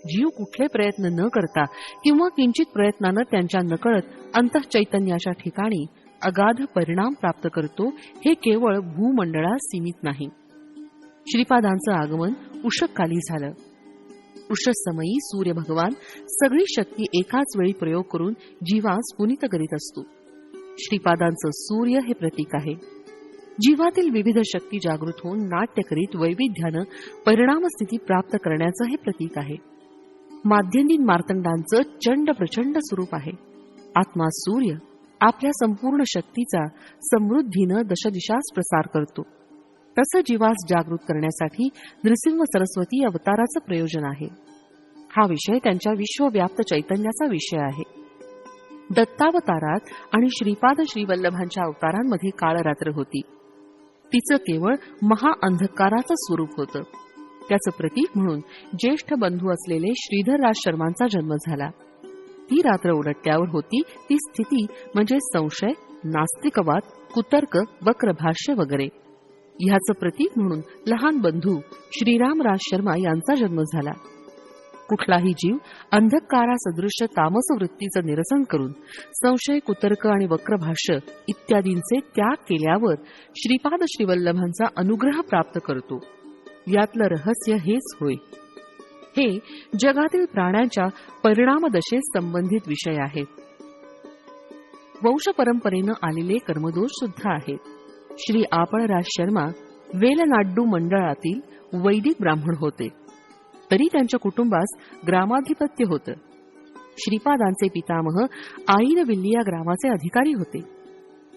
जीव कुठले प्रयत्न न करता किंवा किंचित प्रयत्नानं त्यांच्या नकळत अंतःचैतन्याच्या ठिकाणी अगाध परिणाम प्राप्त करतो, हे केवळ भूमंडळास सीमित नाही. श्रीपादांचं आगमन उषक्काली झालं. उषःसमयी सूर्य भगवान सगळी शक्ती एकाच वेळी प्रयोग करून जीवास पुनीत करीत असतो. श्रीपादांचं सूर्य हे प्रतीक आहे. जीवातील विविध शक्ती जागृत होऊन नाट्य करीत वैविध्यानं परिणामस्थिती प्राप्त करण्याचं हे प्रतीक आहे. माध्यंदिन मार्तंडांचं चंड प्रचंड स्वरूप आहे. आत्मा सूर्य आपल्या संपूर्ण शक्तीचा समृद्धीनं दशदिशास प्रसार करतो. तसं जीवास जागृत करण्यासाठी नृसिंह सरस्वती अवताराचं प्रयोजन आहे. हा विषय त्यांच्या विश्वव्याप्त चैतन्याचा विषय आहे. दत्तावतारात आणि श्रीपाद श्रीवल्लभांच्या अवतारांमध्ये काळरात्र होती. तिचं केवळ महाअंधकाराचं स्वरूप होतं. त्याचं प्रतीक म्हणून ज्येष्ठ बंधू असलेले श्रीधरराज शर्मांचा जन्म झाला. ती रात्र उलटल्यावर होती ती स्थिती म्हणजे संशय, नास्तिकवाद, कुतर्क, वक्रभाष्य वगैरे. ह्याचं प्रतीक म्हणून लहान बंधू श्रीरामराज शर्मा यांचा जन्म झाला. कुठलाही जीव अंधकारासदृश्य तामस वृत्तीचं निरसन करून संशय, कुतर्क आणि वक्रभाष्य इत्यादींचे त्याग केल्यावर श्रीपाद श्रीवल्लभांचा अनुग्रह प्राप्त करतो. यातलं रहस्य हेच होय. हे जगातील प्राण्यांच्या परिणामदशेस संबंधित विषय आहेत. वंश परंपरेनं आलेले कर्मदोष सुद्धा आहेत. श्री आपळराज शर्मा वेलनाड्डू मंडळातील वैदिक ब्राह्मण होते, तरी त्यांच्या कुटुंबास ग्रामाधिपत्य होतं. श्रीपादांचे पितामह आईरविल्ली या ग्रामाचे अधिकारी होते.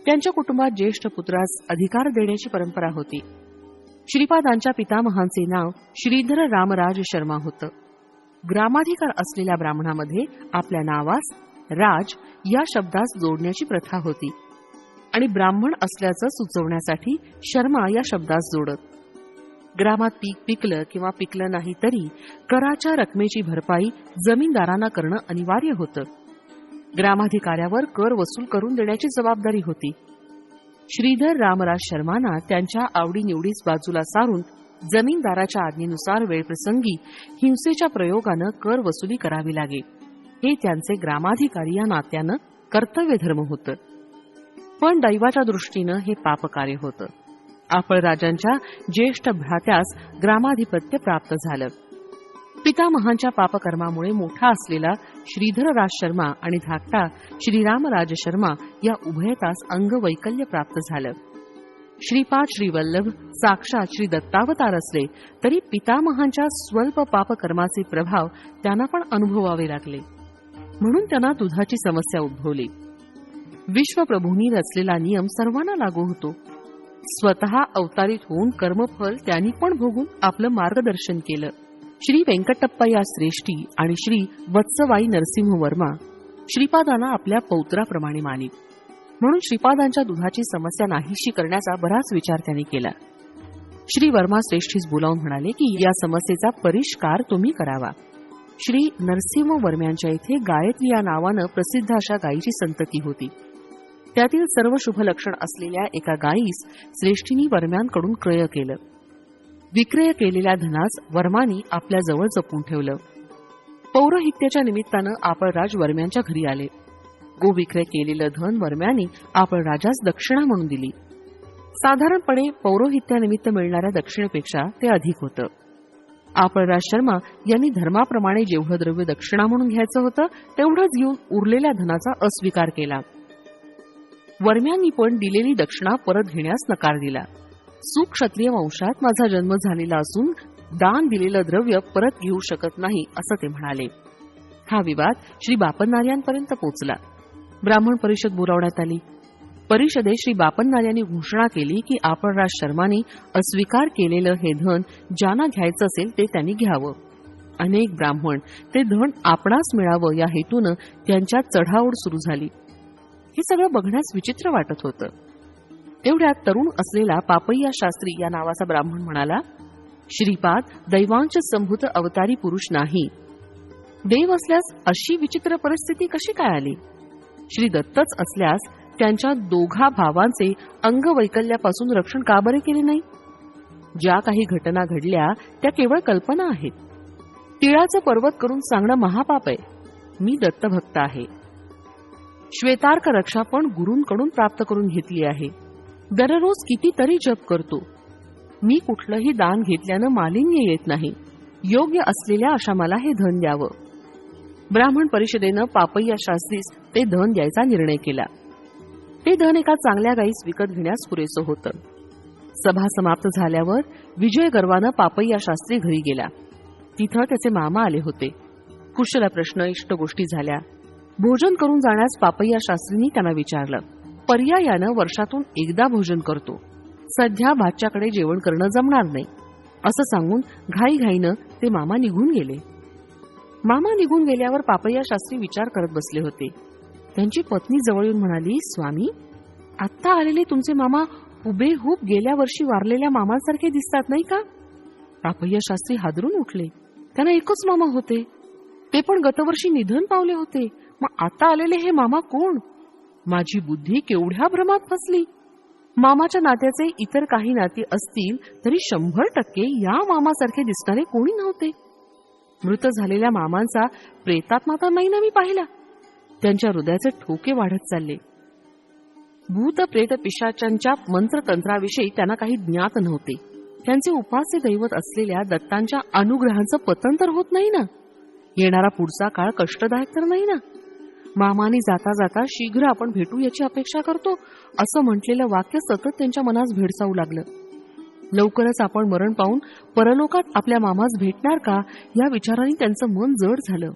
त्यांच्या कुटुंबात ज्येष्ठ पुत्रास अधिकार देण्याची परंपरा होती. श्रीपादांच्या पितामहांचे नाव श्रीधर रामराज शर्मा होतं. ग्रामाधिकार असलेल्या ब्राह्मणामध्ये आपल्या नावास राज या शब्दास जोडण्याची प्रथा होती आणि ब्राह्मण असल्याचं सुचवण्यासाठी शर्मा या शब्दास जोडत. ग्रामात पीक पिकलं किंवा पिकलं नाही तरी कराच्या रकमेची भरपाई जमीनदारांना करणं अनिवार्य होतं. ग्रामाधिकाऱ्यावर कर वसूल करून देण्याची जबाबदारी होती. श्रीधर रामराज शर्मांना त्यांच्या आवडीनिवडीस बाजूला सारून जमीनदाराच्या आज्ञेनुसार वेळप्रसंगी हिंसेच्या प्रयोगानं कर वसुली करावी लागे. हे त्यांचे ग्रामाधिकारी या नात्यानं कर्तव्य धर्म होतं. पण दैवाच्या दृष्टीनं हे पापकार्य होतं. आपळराजांच्या ज्येष्ठ भ्रात्यास ग्रामाधिपत्य प्राप्त झालं. पितामहांच्या पापकर्मामुळे मोठा असलेला श्रीधरराज शर्मा आणि धाकटा श्रीरामराज शर्मा या उभयतास अंगवैकल्य प्राप्त झालं. श्रीपाद श्रीवल्लभ साक्षात श्री दत्तावतार असले तरी पितामहांच्या स्वल्प पापकर्माचे प्रभाव त्यांना पण अनुभवावे लागले. म्हणून त्यांना दुधाची समस्या उद्भवली. विश्वप्रभूंनी रचलेला नियम सर्वांना लागू होतो. स्वतः अवतारित होऊन कर्मफल त्यांनी पण भोगून आपलं मार्गदर्शन केलं. श्री व्यंकटप्पय्या श्रेष्ठी आणि श्री वत्सवाई नरसिंह वर्मा श्रीपादांना आपल्या पौत्राप्रमाणे मानित. म्हणून श्रीपादांच्या दुधाची समस्या नाहीशी करण्याचा बराच विचार त्यांनी केला. श्री वर्मा श्रेष्ठीस बोलावून म्हणाले की या समस्येचा परिष्कार तुम्ही करावा. श्री नरसिंह वर्म्यांच्या इथे गायत्री या नावानं प्रसिद्ध अशा गायीची संतती होती. त्यातील सर्व शुभ लक्षण असलेल्या एका गायीस श्रेष्ठींनी वर्म्यांकडून क्रय केलं. विक्रय केलेल्या धनास वर्मांनी आपल्या जवळ जपून ठेवलं. पौरोहित्याच्या निमित्तानं आपळराज वर्म्यांच्या घरी आले. गोविक्रय केलेलं धन वर्म्यांनी आपळराजास दक्षिणा म्हणून दिली. साधारणपणे पौरोहित्यानिमित्त मिळणाऱ्या दक्षिणेपेक्षा ते अधिक होतं. आपळराज शर्मा यांनी धर्माप्रमाणे जेवढं द्रव्य दक्षिणा म्हणून घ्यायचं होतं तेवढंच घेऊन उरलेल्या धनाचा अस्वीकार केला. वर्म्यांनी पण दिलेली दक्षिणा परत घेण्यास नकार दिला. सुक्षत्रिय वंशात माझा जन्म झालेला असून दान दिलेलं द्रव्य परत घेऊ शकत नाही असं ते म्हणाले. हा विवाद श्री बापन्नार्यांपर्यंत पोहोचला. ब्राह्मण परिषद बोलावण्यात आली. परिषदेत श्री बापन्नार्यांनी घोषणा केली की आपळराज शर्माने अस्वीकार केलेलं हे धन ज्यांना घ्यायचं असेल ते त्यांनी घ्यावं. अनेक ब्राह्मण ते धन आपणास मिळावं या हेतूनं त्यांच्यात चढाओढ सुरू झाली. हे सगळं बघण्यास विचित्र वाटत होतं. तेवढ्यात तरुण असलेला पापय्या शास्त्री या नावाचा ब्राह्मण म्हणाला, श्रीपाद दैवांश संभूत अवतारी पुरुष नाही. देव असल्यास अशी विचित्र परिस्थिती कशी काय आली? श्री दत्तच असल्यास त्यांच्या दोघा भावांचे अंगवैकल्यापासून रक्षण का बरे केले नाही? ज्या काही घटना घडल्या त्या केवळ कल्पना आहेत. तिळाचं पर्वत करून सांगणं महापाप आहे. मी दत्तभक्त आहे. श्वेतार्क रक्षा पण गुरूंकडून प्राप्त करून घेतली आहे. दररोज कितीतरी जप करतो. मी कुठलंही दान घेतल्यानं मालिन्य येत नाही. योग्य असलेल्या अशा मला हे धन द्यावं. ब्राह्मण परिषदेनं पापय्या शास्त्रीस ते धन द्यायचा निर्णय केला. ते धन एका चांगल्या गायीस विकत घेण्यास पुरेसं होतं. सभा समाप्त झाल्यावर विजय गर्वानं पापय्या शास्त्री घरी गेला. तिथं त्याचे मामा आले होते. कुशल प्रश्न इष्ट गोष्टी झाल्या. भोजन करून जाण्यास पापय्या शास्त्रींनी त्यांना विचारलं. पर्यायानं वर्षातून एकदा भोजन करतो. सध्या भाच्याकडे जेवण करणं जमणार नाही असं सांगून घाईघाईनं ते मामा निघून गेले. मामा निघून गेल्यावर पापय्या शास्त्री विचार करत बसले होते. त्यांची पत्नी जवळ येऊन म्हणाली, स्वामी, आत्ता आलेले तुमचे मामा हुबेहूब गेल्या वर्षी वारलेल्या मामांसारखे दिसतात नाही का? पापय्या शास्त्री हादरून उठले. त्यांना एकच मामा होते. ते पण गतवर्षी निधन पावले होते. मग आता आलेले हे मामा कोण? माझी बुद्धी केवढ्या भ्रमात फसली. मामाच्या नात्याचे इतर काही नाते असतील तरी 100% या मामासारखे दिसणारे कोणी नव्हते. मृत झालेल्या मामांचा प्रेतात्मा तर नाही ना मी पाहिला. त्यांच्या हृदयाचे ठोके वाढत चालले. भूत प्रेत पिशाचांच्या मंत्रतंत्राविषयी त्यांना काही ज्ञात नव्हते. त्यांचे उपास्य दैवत असलेल्या दत्तांच्या अनुग्रहांचं पतन तर होत नाही ना. येणारा पुढचा काळ कष्टदायक तर नाही ना. मामाने जाता जाता शीघ्र आपण भेटू याची अपेक्षा करतो असं म्हटलेलं वाक्य सतत त्यांच्या मनास भेडसावू लागलं. लवकरच आपण मरण पाहून परलोकात आपल्या मामास भेटणार का या विचाराने त्यांचं मन जड झालं.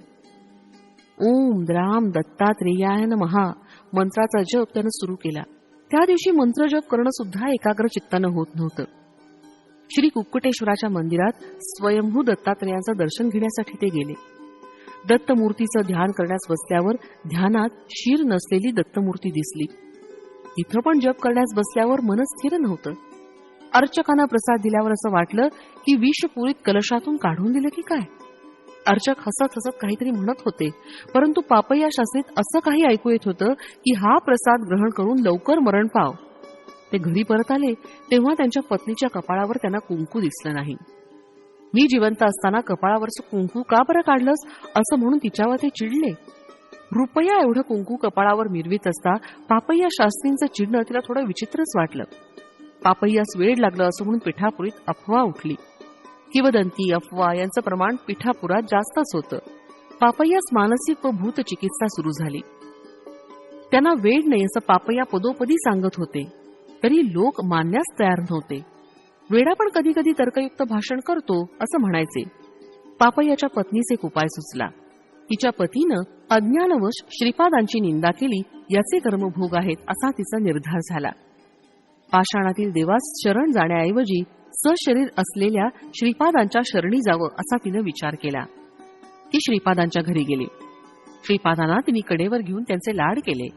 ओम द्राम दत्तात्रेयाय नमः मंत्राचा जप त्यानं सुरू केला. त्या दिवशी मंत्र जप करणं सुद्धा एकाग्र चित्तानं होत नव्हतं. श्री कुक्कुटेश्वराच्या मंदिरात स्वयंभू दत्तात्रेयांचं दर्शन घेण्यासाठी ते गेले. दत्तमूर्तीचं ध्यान करण्यास बसल्यावर ध्यानात शीर नसलेली दत्तमूर्ती दिसली. इथं पण जप करण्यास बसल्यावर मन स्थिर नव्हतं. अर्चकांना प्रसाद दिल्यावर असं वाटलं की विषपुरीत कलशातून काढून दिलं की काय. अर्चक हसत हसत काहीतरी म्हणत होते, परंतु पापय्या शास्त्रीत असं काही ऐकू येत होतं की हा प्रसाद ग्रहण करून लवकर मरण पाव. ते घरी परत आले तेव्हा त्यांच्या पत्नीच्या कपाळावर त्यांना कुंकू दिसलं नाही. मी जिवंत असताना कपाळावरचं कुंकू का बरं काढलंस असं म्हणून तिच्यावर ते चिडले. रुपया एवढं कुंकू कपाळावर मिरवीत असता पापय्या शास्त्रींचं चिडणं तिला थोडं विचित्रच वाटलं. पापय्यास वेळ लागलं असं म्हणून पिठापुरीत अफवा उठली. किंवदंती अफवा यांचं प्रमाण पिठापुरात जास्तच होतं. पापय्यास मानसिक व भूत चिकित्सा सुरू झाली. त्यांना वेळ नाही असं पापय्या पदोपदी सांगत होते, तरी लोक मानण्यास तयार नव्हते. वेडा पण कधी कधी तर्कयुक्त भाषण करतो असं म्हणायचे. पापय्याच्या पत्नीस एक उपाय सुचला. तिच्या पतीनं अज्ञानवश श्रीपादांची निंदा केली याचे कर्मभोग आहेत असा तिचा निर्धार झाला. पाषाणातील देवास शरण जाण्याऐवजी सशरीर असलेल्या श्रीपादांच्या शरणी जावं असा तिनं विचार केला. ती श्रीपादांच्या घरी गेली. श्रीपादांना तिने कडेवर घेऊन त्यांचे लाड केले.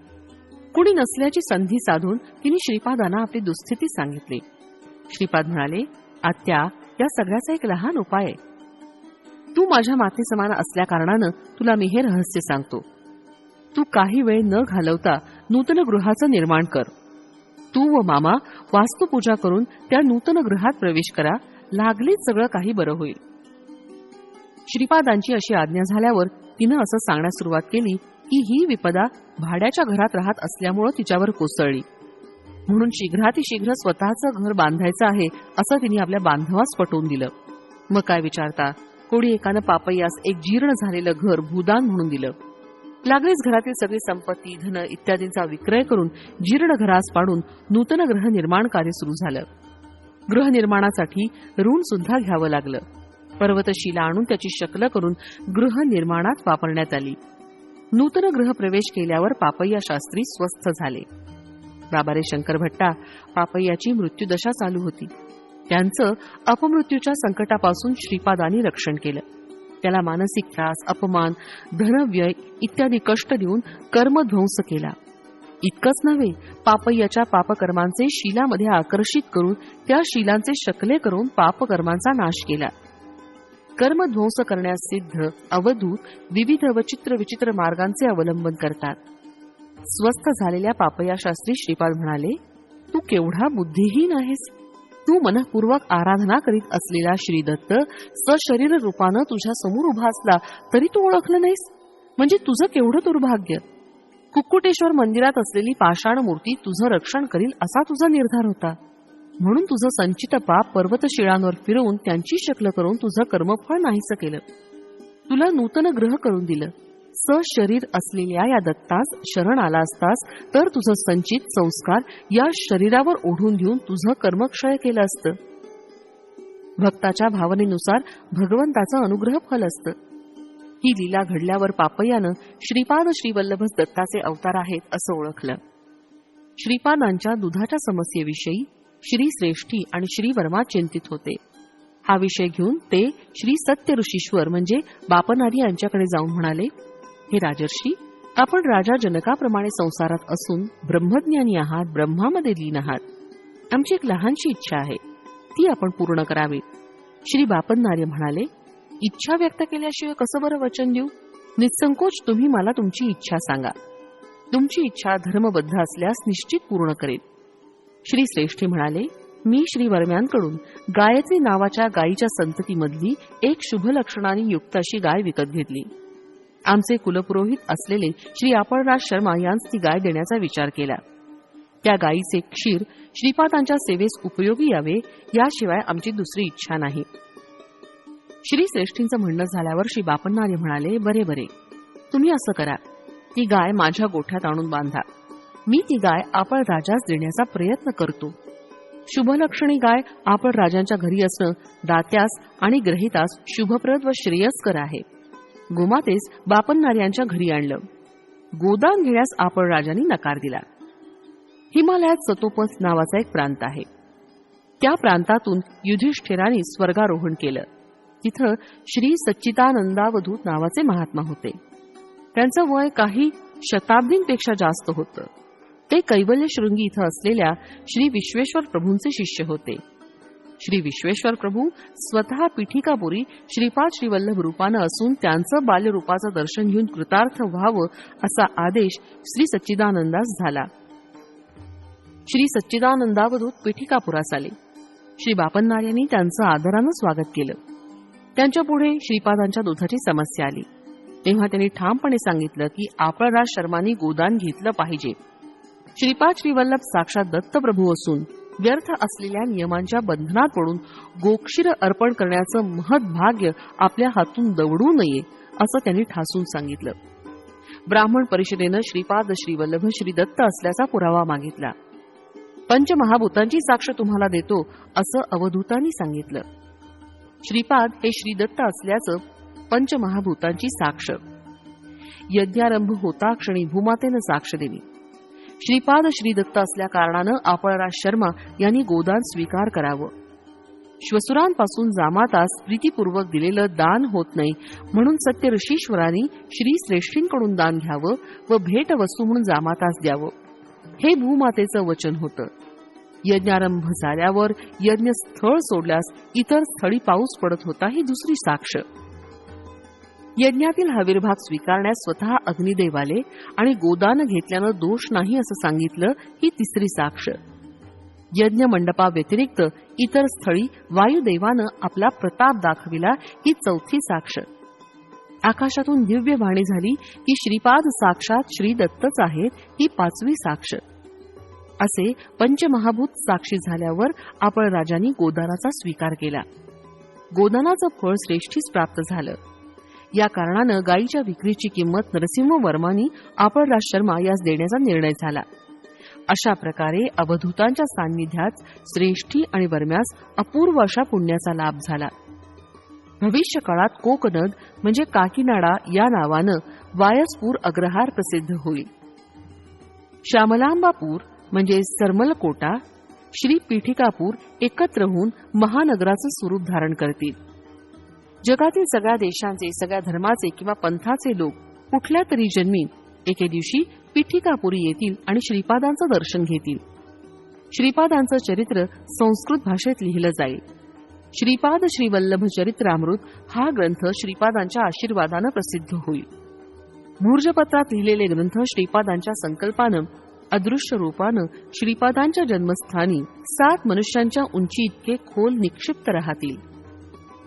कुणी नसल्याची संधी साधून तिने श्रीपादांना आपली दुःस्थिती सांगितली. श्रीपाद म्हणाले, आत्या, या सगळ्याचा एक लहान उपाय आहे. तू माझ्या माते समान असल्या कारणानं तुला मी हे रहस्य सांगतो. तू काही वेळ न घालवता नूतन गृहाचं निर्माण कर. तू व मामा वास्तुपूजा करून त्या नूतन गृहात प्रवेश करा. लागलीच सगळं काही बरं होईल. श्रीपादांची अशी आज्ञा झाल्यावर तिनं असं सांगण्यास सुरुवात केली की ही विपदा भाड्याच्या घरात राहत असल्यामुळं तिच्यावर कोसळली, म्हणून शीघ्रातिशीघ्र स्वतःचं घर बांधायचं आहे असं तिने आपल्या बांधवास पटवून दिलं. मग काय विचारता, कोणी एकानं पापय्यास एक जीर्ण झालेलं घर भूदान म्हणून दिलं. लागलीच घरातील सगळी संपत्ती, धन इत्यादींचा विक्रय करून जीर्ण घरास पाडून नूतन गृहनिर्माण कार्य सुरू झालं. गृहनिर्माणासाठी ऋण सुद्धा घ्यावं लागलं. पर्वतशिला आणून त्याची शक्ल करून गृहनिर्माणात वापरण्यात आली. नूतन गृहप्रवेश केल्यावर पापय्या शास्त्री स्वस्थ झाले. बाबारे शंकर भट्टा पापय्याची मृत्यूदशा चालू होती. त्यांचं अपमृत्यूच्या संकटापासून श्रीपादांनी रक्षण केलं. त्याला मानसिक त्रास, अपमान, धनव्यय इत्यादी कष्ट देऊन कर्मध्वंस केला. इतकंच नव्हे, पापय्याच्या पापकर्मांचे शिलामध्ये आकर्षित करून त्या शिलांचे शकले करून पापकर्मांचा नाश केला. कर्मध्वंस करण्यास सिद्ध अवधूत विविध व चित्रविचित्र मार्गांचे अवलंबन करतात. स्वस्थ झालेल्या पापय्या शास्त्री श्रीपाद म्हणाले, तू केवढा बुद्धिहीन आहेस. तू मनःपूर्वक आराधना करीत असलेला श्रीदत्त सशरीर रूपानं तुझ्या समोर उभा असला तरी तू ओळखलं नाहीस, म्हणजे तुझं केवढं दुर्भाग्य. कुक्कुटेश्वर मंदिरात असलेली पाषाण मूर्ती तुझं रक्षण करील असा तुझा निर्धार होता, म्हणून तुझं संचित पाप पर्वतशिळांवर फिरवून त्यांची शक्ल करून तुझं कर्मफळ नाहीसं केलं. तुला नूतन ग्रह करून दिलं. सशरीर असलेल्या या दत्तास शरण आला असतास तर तुझं संचित संस्कार या शरीरावर ओढून घेऊन तुझं कर्मक्षय केलं असतं. भक्ताच्या भावनेनुसार भगवंताचं अनुग्रह फल असतं. ही लीला घडल्यावर पापय्यानं श्रीपाद श्रीवल्लभच दत्ताचे अवतार आहेत असं ओळखलं. श्रीपादांच्या दुधाच्या समस्येविषयी श्री श्रेष्ठी आणि श्री वर्मा चिंतित होते. हा विषय घेऊन ते श्री सत्य ऋषीश्वर म्हणजे बापनारी यांच्याकडे जाऊन म्हणाले, हे राजर्षी, आपण राजा जनकाप्रमाणे संसारात असून ब्रह्मज्ञानी आहात, ब्रह्मामध्ये लीन आहात. आमची एक लहानशी इच्छा आहे, ती आपण पूर्ण करावी. श्री बापनार्य म्हणाले, इच्छा व्यक्त केल्याशिवाय कसं बरं वचन देऊ. निसंकोच तुम्ही मला तुमची इच्छा सांगा. तुमची इच्छा धर्मबद्ध असल्यास निश्चित पूर्ण करेल. श्री श्रेष्ठी म्हणाले, मी श्री वर्म्यांकडून गायत्री नावाच्या गायीच्या संततीमधली एक शुभ लक्षणांनी युक्त अशी गाय विकत घेतली. आमचे कुलपुरोहित असलेले श्री आपळराज शर्मा यांस ती गाय देण्याचा विचार केला. त्या गायीचे क्षीर श्रीपादांच्या सेवेस उपयोगी यावे, याशिवाय आमची दुसरी इच्छा नाही. श्री श्रेष्ठींचं म्हणणं झाल्यावर श्री बापनार्य म्हणाले, बरे बरे, तुम्ही असं करा, ती गाय माझ्या गोठ्यात आणून बांधा. मी ती गाय आपण राजास देण्याचा प्रयत्न करतो. शुभलक्षणी गाय आपण राजांच्या घरी असणं दात्यास आणि ग्रहितास शुभप्रद व श्रेयस्कर आहे. गोमातेस बापनार्यांच्या घरी आणलं. गोदान घेण्यास आपण राजांनी नकार दिला. हिमालयात सतोपस नावाचा एक प्रांत आहे. त्या प्रांतातून युधिष्ठिराने स्वर्गारोहण केलं. तिथं श्री सच्चिदानंदावधूत नावाचे महात्मा होते. त्यांचं वय काही शताब्दींपेक्षा जास्त होतं. ते कैवल्य शृंगी इथं असलेल्या श्री विश्वेश्वर प्रभूंचे शिष्य होते. श्री विश्वेश्वर प्रभू स्वतः पीठिकापुरी श्रीपाद श्रीवल्लभ रूपानं असून त्यांचं बाल्यरूपाचं दर्शन घेऊन कृतार्थ व्हावं असा आदेश श्री सच्चिदानंदास झाला. श्री सच्चिदानंदावधूत पीठिकापुरास आले. श्री बापनार्यांनी त्यांचं आदरानं स्वागत केलं. त्यांच्या पुढे श्रीपादांच्या दुधाची समस्या आली. तेव्हा त्यांनी ठामपणे सांगितलं की आपळराज शर्मांनी गोदान घेतलं पाहिजे. श्रीपाद श्रीवल्लभ साक्षात दत्तप्रभू असून व्यर्थ असलेल्या नियमांच्या बंधनात पडून गोक्षीर अर्पण करण्याचं महत् भाग्य आपल्या हातून दवडू नये असं त्यांनी ठासून सांगितलं. ब्राह्मण परिषदेनं श्रीपाद श्रीवल्लभ श्री दत्त असल्याचा पुरावा मागितला. पंचमहाभूतांची साक्ष तुम्हाला देतो असं अवधूतांनी सांगितलं. श्रीपाद हे श्रीदत्त असल्याचं पंचमहाभूतांची साक्ष. यज्ञारंभ होता क्षणी भूमातेनं साक्ष दिली. श्रीपाद श्रीदत्त असल्या कारणानं आपळराज शर्मा यांनी गोदान स्वीकार करावं. श्वसुरांपासून जामातास प्रीतीपूर्वक दिलेलं दान होत नाही, म्हणून सत्य ऋषीश्वरांनी श्री श्रेष्ठींकडून दान घ्यावं व भेट वस्तू म्हणून जामातास द्यावं, हे भूमातेचं वचन होतं. यज्ञारंभ झाल्यावर यज्ञ स्थळ सोडल्यास इतर स्थळी पाऊस पडत होता, ही दुसरी साक्ष. यज्ञातील हा विर्भाग स्वीकारण्यास स्वतः अग्निदेव आले आणि गोदान घेतल्यानं दोष नाही असं सांगितलं ही तिसरी साक्ष. यज्ञ मंडपाव्यतिरिक्त इतर स्थळी वायुदेवानं आपला प्रताप दाखविला ही चौथी साक्ष. आकाशातून दिव्य वाणी झाली की श्रीपाद साक्षात श्री दत्तच आहेत ही पाचवी साक्ष. असे पंचमहाभूत साक्षी झाल्यावर आपण राजांनी गोदानाचा स्वीकार केला. गोदानाचं फळ श्रेष्ठीच प्राप्त झालं. या कारणानं गायीच्या विक्रीची किंमत नरसिंह वर्मांनी आपळराज शर्मा यास देण्याचा निर्णय झाला. अशा प्रकारे अवधूतांच्या सान्निध्यात श्रेष्ठी आणि वर्म्यास अपूर्व अशा पुण्याचा लाभ झाला. भविष्य काळात कोकनद म्हणजे काकीनाडा या नावानं वायसपूर अग्रहार प्रसिद्ध होईल. श्यामलांबापूर म्हणजे सरमलकोटा, श्री पीठिकापूर एकत्र होऊन महानगराचं स्वरूप धारण करतील. जगातील सगळ्या देशांचे, सगळ्या धर्माचे किंवा पंथाचे लोक कुठल्या तरी जन्मी एके दिवशी पीठिकापुरी येतील आणि श्रीपादांचं दर्शन घेतील. श्रीपादांचं चरित्र संस्कृत भाषेत लिहिलं जाईल. श्रीपाद श्रीवल्लभ चरित्रामृत हा ग्रंथ श्रीपादांच्या आशीर्वादानं प्रसिद्ध होईल. भूर्जपत्रात लिहिलेले ग्रंथ श्रीपादांच्या संकल्पानं अदृश्य रूपानं श्रीपादांच्या जन्मस्थानी 7 मनुष्यांच्या उंची इतके खोल निक्षिप्त राहतील.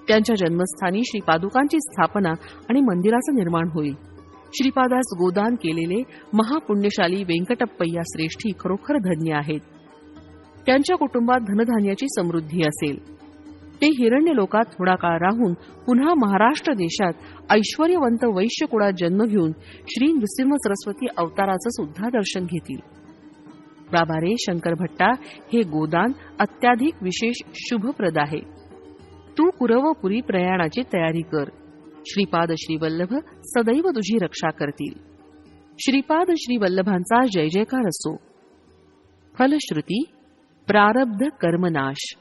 त्यांच्या जन्मस्थानी श्रीपादुकांची स्थापना आणि मंदिराचं निर्माण होईल. श्रीपादास गोदान केलेले महापुण्यशाली वेंकटप्पय्या श्रेष्ठी खरोखर धन्य आहेत. त्यांच्या कुटुंबात धनधान्याची समृद्धी असेल. ते हिरण्य लोकात थोडा काळ राहून पुन्हा महाराष्ट्र देशात ऐश्वर्यवंत वैश्य कुळात जन्म घेऊन श्री नृसिंह सरस्वती अवताराचं सुद्धा दर्शन घेतील. बाबा रे शंकर भट्टा, हे गोदान अत्याधिक विशेष शुभप्रद आहे. तू कुरवपुरी प्रयाणाची तयारी कर. श्रीपाद श्रीवल्लभ सदैव तुझी रक्षा करतील. श्रीपाद श्रीवल्लभांचा जय जयकार असो. फलश्रुती प्रारब्ध कर्मनाश.